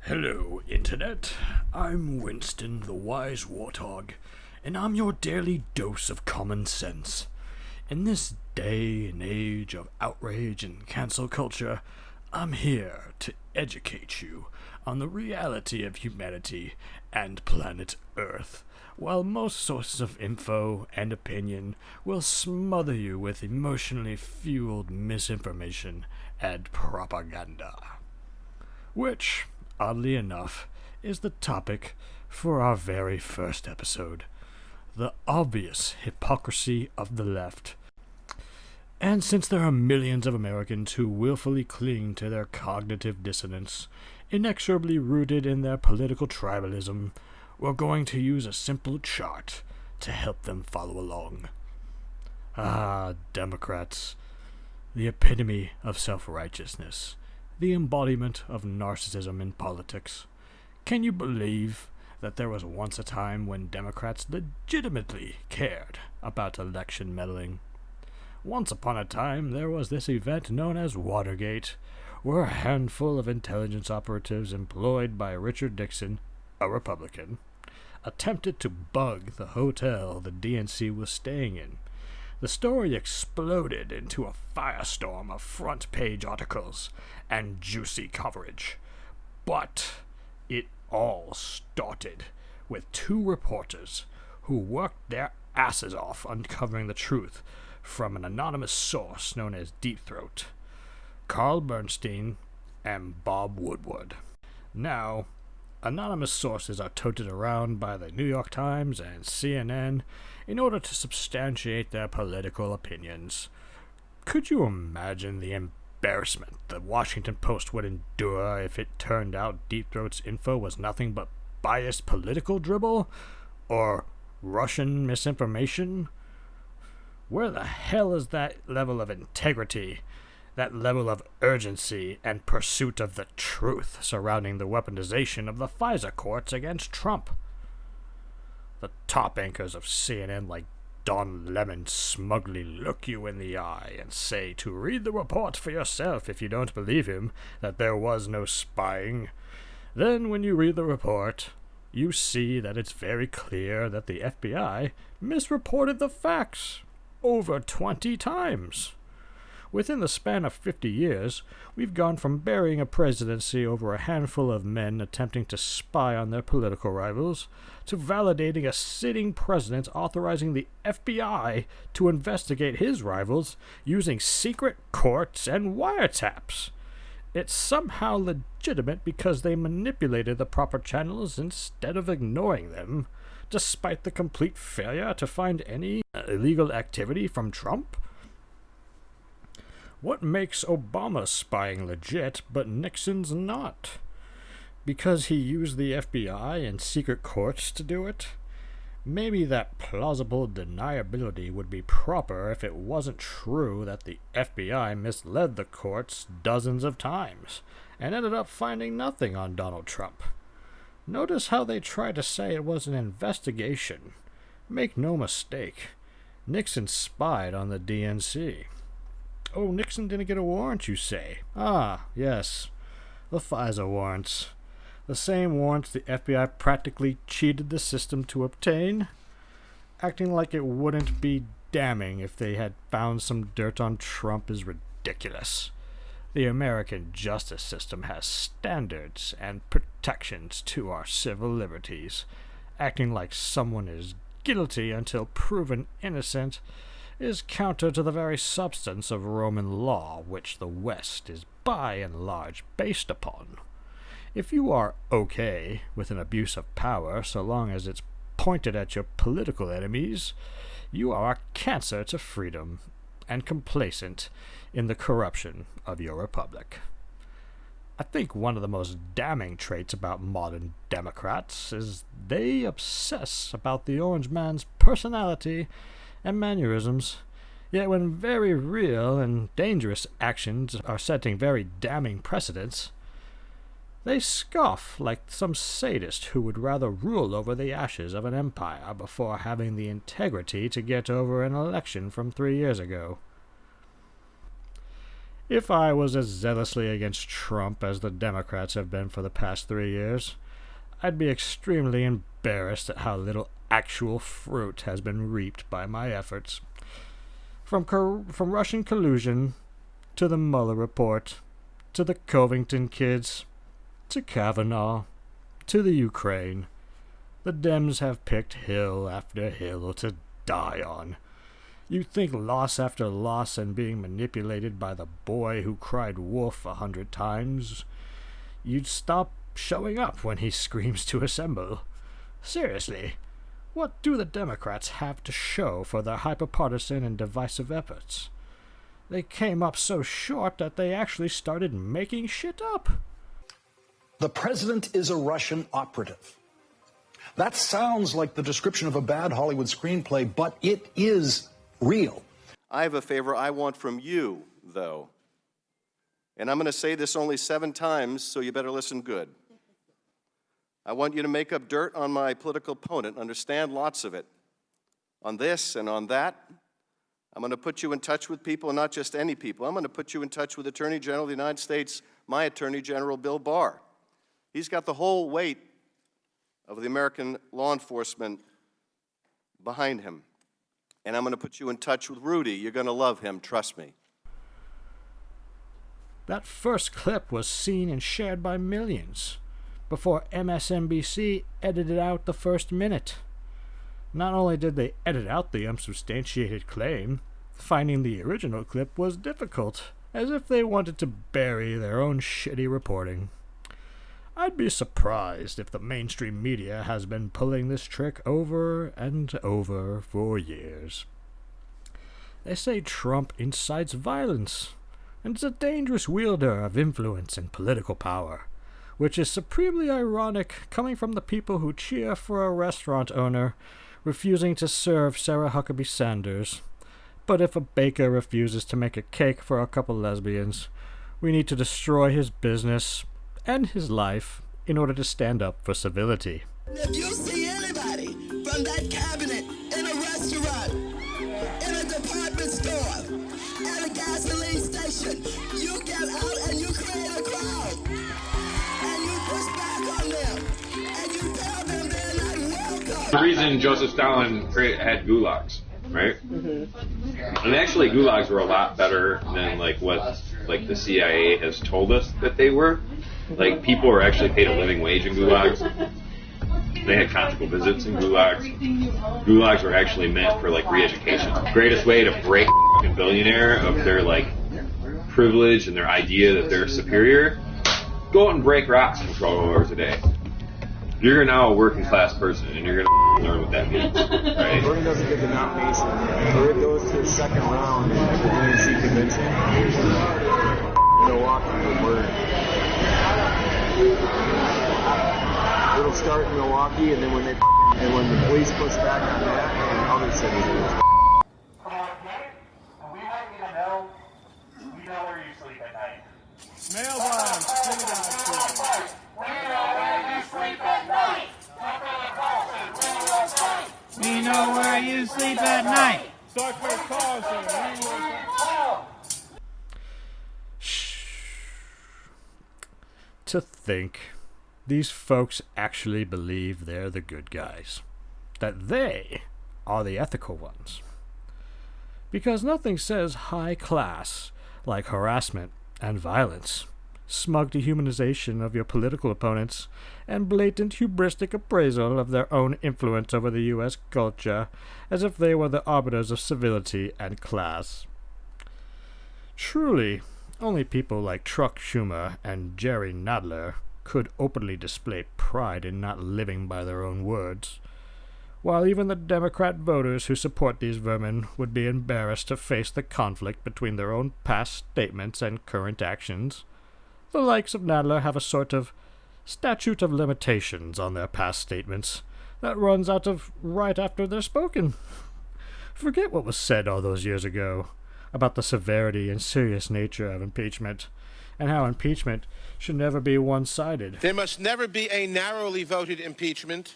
Hello, Internet. I'm Whinston, the wise Warthog, and I'm your daily dose of common sense. In this day and age of outrage and cancel culture, I'm here to educate you on the reality of humanity and planet Earth, while most sources of info and opinion will smother you with emotionally fueled misinformation and propaganda. Which, oddly enough, is the topic for our very first episode: the obvious hypocrisy of the left. And since there are millions of Americans who willfully cling to their cognitive dissonance, inexorably rooted in their political tribalism, we're going to use a simple chart to help them follow along. Democrats, the epitome of self-righteousness, the embodiment of narcissism in politics. Can you believe that there was once a time when Democrats legitimately cared about election meddling? Once upon a time, there was this event known as Watergate, where a handful of intelligence operatives employed by Richard Nixon, a Republican, attempted to bug the hotel the DNC was staying in. The story exploded into a firestorm of front-page articles and juicy coverage. But it all started with two reporters who worked their asses off uncovering the truth from an anonymous source known as Deep Throat, Carl Bernstein and Bob Woodward. Now, anonymous sources are toted around by the New York Times and CNN in order to substantiate their political opinions. Could you imagine the embarrassment the Washington Post would endure if it turned out Deep Throat's info was nothing but biased political dribble or Russian misinformation? Where the hell is that level of integrity, that level of urgency and pursuit of the truth surrounding the weaponization of the FISA courts against Trump? The top anchors of CNN like Don Lemon smugly look you in the eye and say to read the report for yourself if you don't believe him that there was no spying. Then when you read the report, you see that it's very clear that the FBI misreported the facts over 20 times. Within the span of 50 years, we've gone from burying a presidency over a handful of men attempting to spy on their political rivals, to validating a sitting president authorizing the FBI to investigate his rivals using secret courts and wiretaps. It's somehow legitimate because they manipulated the proper channels instead of ignoring them, despite the complete failure to find any illegal activity from Trump. What makes Obama's spying legit, but Nixon's not? Because he used the FBI and secret courts to do it? Maybe that plausible deniability would be proper if it wasn't true that the FBI misled the courts dozens of times and ended up finding nothing on Donald Trump. Notice how they try to say it was an investigation. Make no mistake, Nixon spied on the DNC. Oh, Nixon didn't get a warrant, you say? Yes, the FISA warrants. The same warrants the FBI practically cheated the system to obtain, acting like it wouldn't be damning if they had found some dirt on Trump is ridiculous. The American justice system has standards and protections to our civil liberties. Acting like someone is guilty until proven innocent is counter to the very substance of Roman law, which the West is by and large based upon. If you are okay with an abuse of power so long as it's pointed at your political enemies, you are a cancer to freedom and complacent in the corruption of your republic. I think one of the most damning traits about modern Democrats is they obsess about the orange man's personality and mannerisms, yet when very real and dangerous actions are setting very damning precedents, they scoff like some sadist who would rather rule over the ashes of an empire before having the integrity to get over an election from 3 years ago. If I was as zealously against Trump as the Democrats have been for the past 3 years, I'd be extremely embarrassed at how little actual fruit has been reaped by my efforts. From Russian Collusion, to the Mueller Report, to the Covington Kids, to Kavanaugh, to the Ukraine, the Dems have picked hill after hill to die on. You think loss after loss and being manipulated by the boy who cried wolf 100 times, you'd stop showing up when he screams to assemble. Seriously, what do the Democrats have to show for their hyperpartisan and divisive efforts? They came up so short that they actually started making shit up. The president is a Russian operative. That sounds like the description of a bad Hollywood screenplay, but it is real. I have a favor I want from you, though. And I'm going to say this only 7 times, so you better listen good. I want you to make up dirt on my political opponent, understand lots of it. On this and on that, I'm going to put you in touch with people, and not just any people. I'm going to put you in touch with Attorney General of the United States, my Attorney General, Bill Barr. He's got the whole weight of the American law enforcement behind him. And I'm going to put you in touch with Rudy. You're going to love him, trust me. That first clip was seen and shared by millions before MSNBC edited out the first minute. Not only did they edit out the unsubstantiated claim, finding the original clip was difficult, as if they wanted to bury their own shitty reporting. I'd be surprised if the mainstream media has been pulling this trick over and over for years. They say Trump incites violence, and is a dangerous wielder of influence and political power, which is supremely ironic coming from the people who cheer for a restaurant owner refusing to serve Sarah Huckabee Sanders. But if a baker refuses to make a cake for a couple lesbians, we need to destroy his business and his life in order to stand up for civility. If you see anybody from that cabinet in a restaurant, in a department store, at a gasoline station, you get out and you create a crowd. And you push back on them. And you tell them they're not welcome. The reason Joseph Stalin had gulags, right? Mm-hmm. And actually gulags were a lot better than what the CIA has told us that they were. Like, people were actually paid a living wage in gulags. They had conjugal visits in gulags. Gulags were actually meant for re-education. The greatest way to break a billionaire of their privilege and their idea that they're superior, go out and break rocks for 12 hours a day. You're now a working class person, and you're gonna learn what that means, right? Bernie doesn't get the nomination, or it goes to the second round, and the DNC convention, Milwaukee would murder. It'll start in Milwaukee, and then when the police push back on that, and other cities. We want you to know we know where you sleep at night. Mailbox, We know where you sleep at night. we know where you sleep at night. To think these folks actually believe they're the good guys, that they are the ethical ones. Because nothing says high class like harassment and violence, smug dehumanization of your political opponents, and blatant hubristic appraisal of their own influence over the U.S. culture as if they were the arbiters of civility and class. Truly, only people like Chuck Schumer and Jerry Nadler could openly display pride in not living by their own words, while even the Democrat voters who support these vermin would be embarrassed to face the conflict between their own past statements and current actions. The likes of Nadler have a sort of statute of limitations on their past statements that runs out of right after they're spoken. Forget what was said all those years ago about the severity and serious nature of impeachment, and how impeachment should never be one-sided. There must never be a narrowly voted impeachment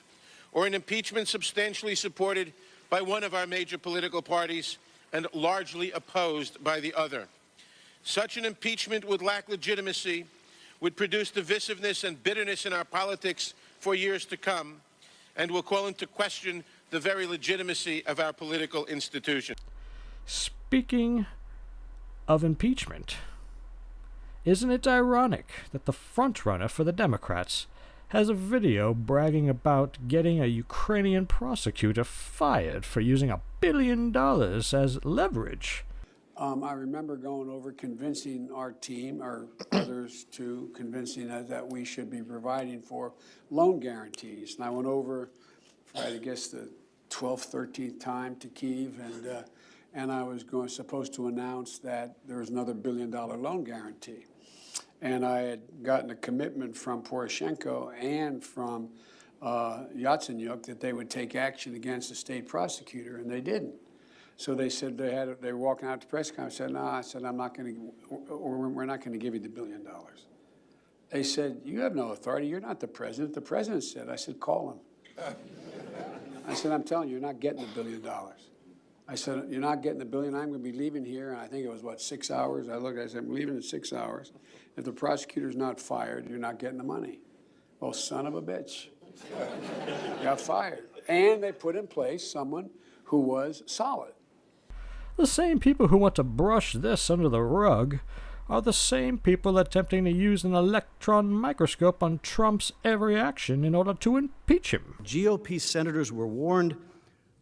or an impeachment substantially supported by one of our major political parties and largely opposed by the other. Such an impeachment would lack legitimacy, would produce divisiveness and bitterness in our politics for years to come, and will call into question the very legitimacy of our political institutions. Speaking of impeachment, isn't it ironic that the frontrunner for the Democrats has a video bragging about getting a Ukrainian prosecutor fired for using $1 billion as leverage? I remember going over convincing our team, or others too, convincing us that we should be providing for loan guarantees. And I went over for, I guess, the 12th, 13th time to Kyiv, and I was supposed to announce that there was another $1 billion loan guarantee. And I had gotten a commitment from Poroshenko and from Yatsenyuk that they would take action against the state prosecutor, and they didn't. So they said they were walking out to press conference. I said, no, I said, we're not going to give you the $1 billion. They said, you have no authority. You're not the president. The president said. I said, call him. I said, I'm telling you, you're not getting the $1 billion. I said, you're not getting the $1 billion. I'm going to be leaving here. And I think it was, 6 hours? I said, I'm leaving in 6 hours. If the prosecutor's not fired, you're not getting the money. Well, son of a bitch. Got fired. And they put in place someone who was solid. The same people who want to brush this under the rug are the same people attempting to use an electron microscope on Trump's every action in order to impeach him. GOP senators were warned,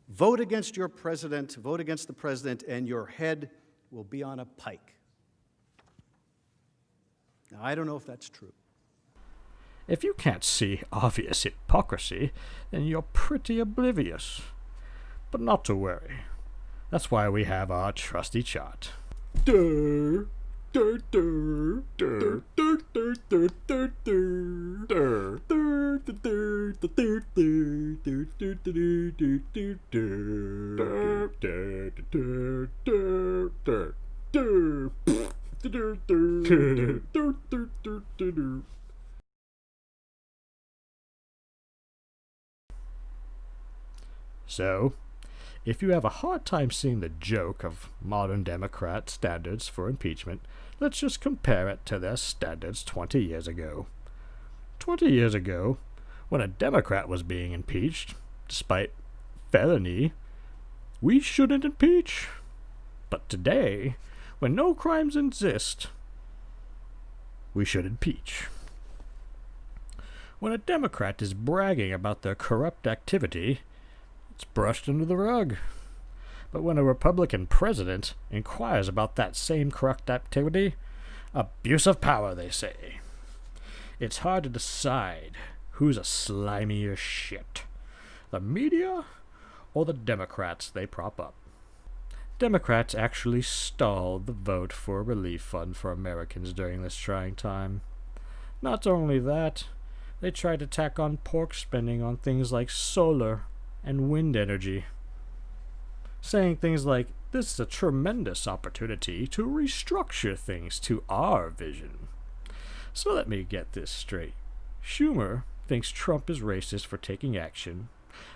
vote against your president, vote against the president, and your head will be on a pike. Now, I don't know if that's true. If you can't see obvious hypocrisy, then you're pretty oblivious. But not to worry. That's why we have our trusty chart. So, if you have a hard time seeing the joke of modern Democrat standards for impeachment, let's just compare it to their standards 20 years ago. 20 years ago, when a Democrat was being impeached, despite felony, we shouldn't impeach. But today, when no crimes exist, we should impeach. When a Democrat is bragging about their corrupt activity, it's brushed under the rug. But when a Republican president inquires about that same corrupt activity, abuse of power, they say. It's hard to decide who's a slimier shit, the media or the Democrats they prop up. Democrats actually stalled the vote for a relief fund for Americans during this trying time. Not only that, they tried to tack on pork spending on things like solar and wind energy, saying things like, this is a tremendous opportunity to restructure things to our vision. So let me get this straight. Schumer thinks Trump is racist for taking action,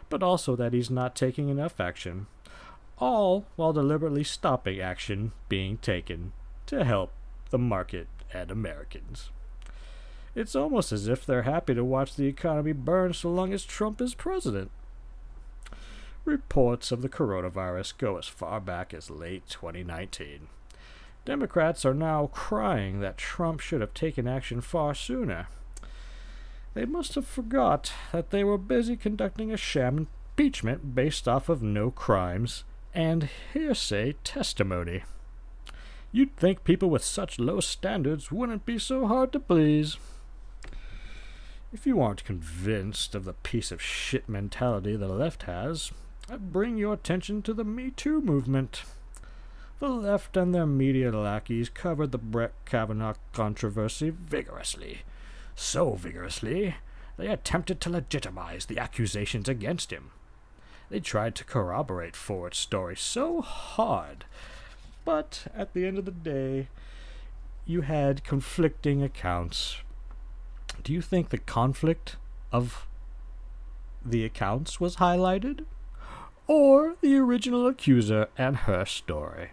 but also that he's not taking enough action, all while deliberately stopping action being taken to help the market and Americans. It's almost as if they're happy to watch the economy burn so long as Trump is president. Reports of the coronavirus go as far back as late 2019. Democrats are now crying that Trump should have taken action far sooner. They must have forgot that they were busy conducting a sham impeachment based off of no crimes and hearsay testimony. You'd think people with such low standards wouldn't be so hard to please. If you aren't convinced of the piece of shit mentality the left has, I bring your attention to the Me Too movement. The left and their media lackeys covered the Brett Kavanaugh controversy vigorously. So vigorously, they attempted to legitimize the accusations against him. They tried to corroborate Ford's story so hard, but at the end of the day, you had conflicting accounts. Do you think the conflict of the accounts was highlighted? Or the original accuser and her story?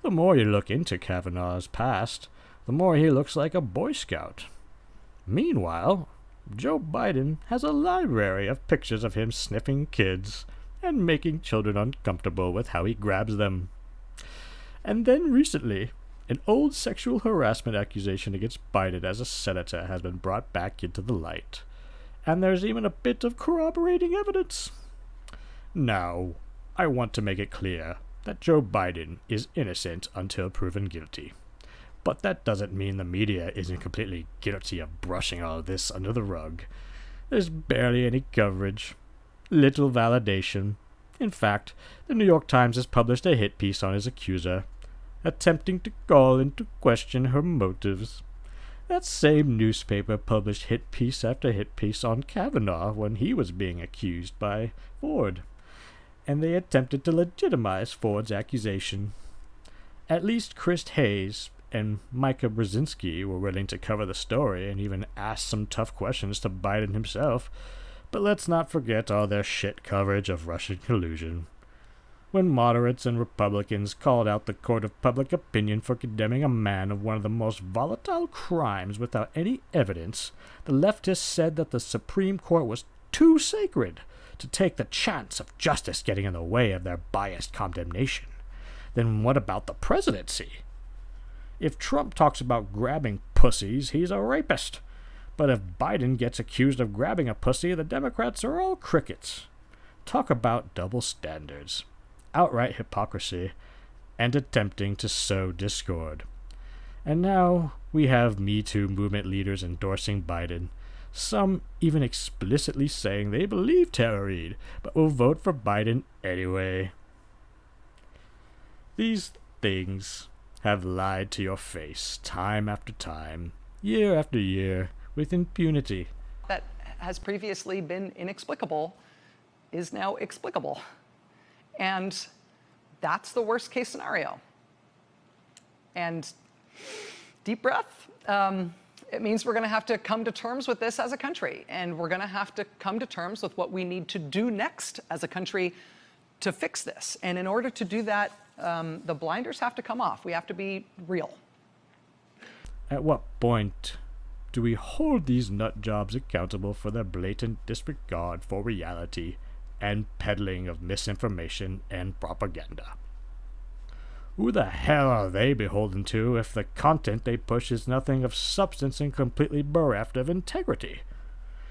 The more you look into Kavanaugh's past, the more he looks like a Boy Scout. Meanwhile, Joe Biden has a library of pictures of him sniffing kids and making children uncomfortable with how he grabs them. And then recently, an old sexual harassment accusation against Biden as a senator has been brought back into the light. And there's even a bit of corroborating evidence. Now, I want to make it clear that Joe Biden is innocent until proven guilty. But that doesn't mean the media isn't completely guilty of brushing all of this under the rug. There's barely any coverage, little validation. In fact, the New York Times has published a hit piece on his accuser, attempting to call into question her motives. That same newspaper published hit piece after hit piece on Kavanaugh when he was being accused by Ford, and they attempted to legitimize Ford's accusation. At least Chris Hayes and Micah Brzezinski were willing to cover the story and even ask some tough questions to Biden himself, but let's not forget all their shit coverage of Russian collusion. When moderates and Republicans called out the court of public opinion for condemning a man of one of the most volatile crimes without any evidence, the leftists said that the Supreme Court was too sacred to take the chance of justice getting in the way of their biased condemnation. Then what about the presidency? If Trump talks about grabbing pussies, he's a rapist. But if Biden gets accused of grabbing a pussy, the Democrats are all crickets. Talk about double standards, outright hypocrisy, and attempting to sow discord. And now we have Me Too movement leaders endorsing Biden, some even explicitly saying they believe Tara Reade, but will vote for Biden anyway. These things have lied to your face time after time, year after year, with impunity. That has previously been inexplicable is now explicable. And that's the worst case scenario. And deep breath, it means we're going to have to come to terms with this as a country. And we're going to have to come to terms with what we need to do next as a country to fix this. And in order to do that, the blinders have to come off. We have to be real. At what point do we hold these nut jobs accountable for their blatant disregard for reality and peddling of misinformation and propaganda? Who the hell are they beholden to if the content they push is nothing of substance and completely bereft of integrity?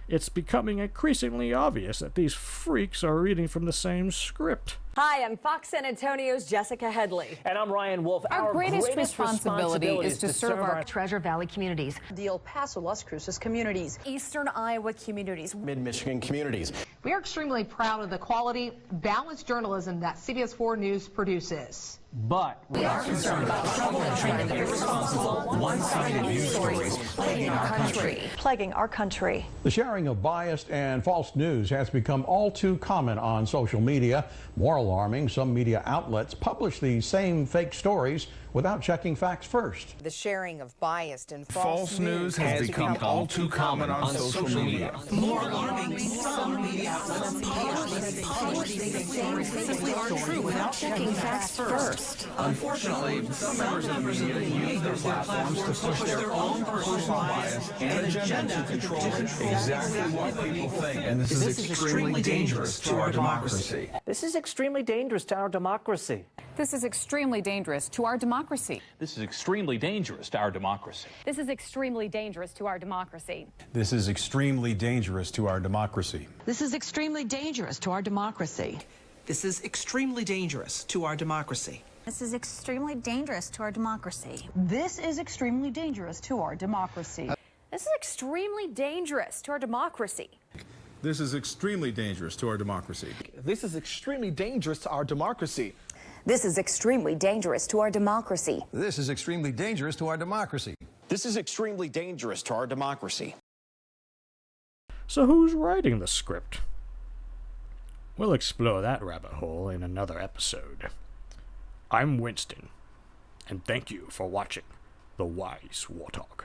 It's becoming increasingly obvious that these freaks are reading from the same script. Hi, I'm Fox San Antonio's Jessica Headley. And I'm Ryan Wolf. Our greatest responsibility is to serve our Treasure Valley communities, the El Paso, Las Cruces communities, Eastern Iowa communities, Mid-Michigan communities. We are extremely proud of the quality, balanced journalism that CBS 4 News produces. But we are concerned about the trouble and trend of irresponsible, one-sided news stories plaguing our country. Plaguing our country. The sharing of biased and false news has become all too common on social media. More alarming, some media outlets publish these same fake stories without checking facts first. The sharing of biased and false news has become all too common on social media. More alarming, some media outlets publish these same fake stories without checking facts first. Unfortunately, some members of the media use their platforms to push their own personal bias and agenda to control exactly what people think. And this is extremely dangerous to our democracy. This is extremely dangerous to our democracy. This is extremely dangerous to our democracy. This is extremely dangerous to our democracy. This is extremely dangerous to our democracy. This is extremely dangerous to our democracy. This is extremely dangerous to our democracy. This is extremely dangerous to our democracy. This is extremely dangerous to our democracy. This is extremely dangerous to our democracy. This is extremely dangerous to our democracy. This is extremely dangerous to our democracy. This is extremely dangerous to our democracy. This is extremely dangerous to our democracy. This is extremely dangerous to our democracy. This is extremely dangerous to our democracy. So who's writing the script? We'll explore that rabbit hole in another episode. I'm Winston, and thank you for watching The Wise Warthog.